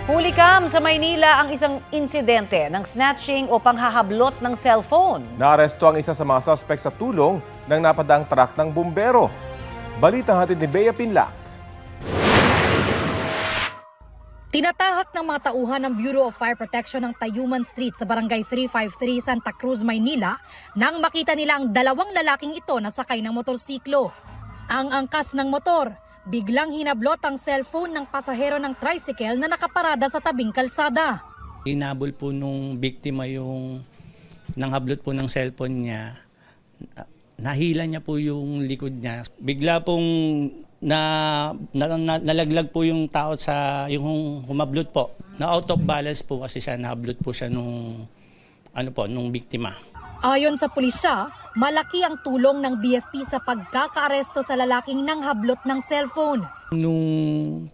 Hulikam sa Maynila ang isang insidente ng snatching o panghahablot ng cellphone. Naaresto ang isa sa mga suspect sa tulong ng napadaang truck ng bumbero. Balita hatid ni Bea Pinlac. Tinatahak ng mga tauhan ng Bureau of Fire Protection ng Tayuman Street sa Barangay 353, Santa Cruz, Maynila nang makita nila ang dalawang lalaking ito na sakay ng motorsiklo. Ang angkas ng motor, biglang hinablot ang cellphone ng pasahero ng tricycle na nakaparada sa tabing kalsada. Hinabol po nung biktima yung nanghablot po ng cellphone niya. Nahila niya po yung likod niya. Bigla pong nalaglag po yung tao sa yung humablot po. Na out of balance po kasi siya, nahablot po siya nung biktima. Ayon sa pulisya, malaki ang tulong ng BFP sa pagkakaaresto sa lalaking nanghablot ng cellphone. Nung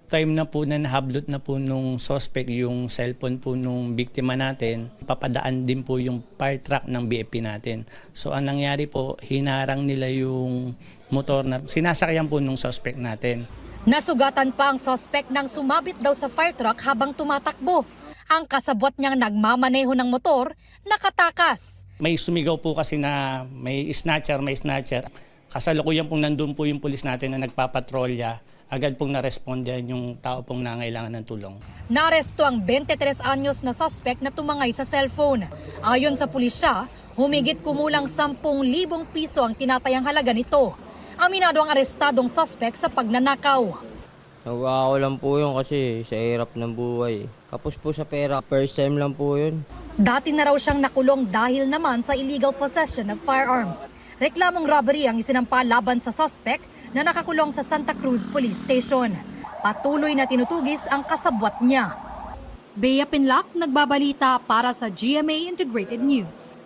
time na po na nahablot na po nung suspect yung cellphone po nung biktima natin, papadaan din po yung fire truck ng BFP natin. So ang nangyari po, hinarang nila yung motor na sinasakyan po nung suspect natin. Nasugatan pa ang suspect nang sumabit daw sa fire truck habang tumatakbo. Ang kasabwat niyang nagmamaneho ng motor, nakatakas. May sumigaw po kasi na may snatcher. Kasalukuyan pong nandun po yung pulis natin na nagpapatrolya. Agad pong na-respondan yung tao pong nangailangan ng tulong. Naresto ang 23 anyos na suspect na tumangay sa cellphone. Ayon sa pulisya, humigit kumulang 10,000 piso ang tinatayang halaga nito. Aminado ang arestadong suspect sa pagnanakaw. Nawa ko lang po yun kasi sa hirap ng buhay. Kapos po sa pera, first time lang po yun. Dati na raw siyang nakulong dahil naman sa illegal possession of firearms. Reklamong robbery ang isinampa laban sa suspect na nakakulong sa Santa Cruz Police Station. Patuloy na tinutugis ang kasabwat niya. Bea Pinlac, nagbabalita para sa GMA Integrated News.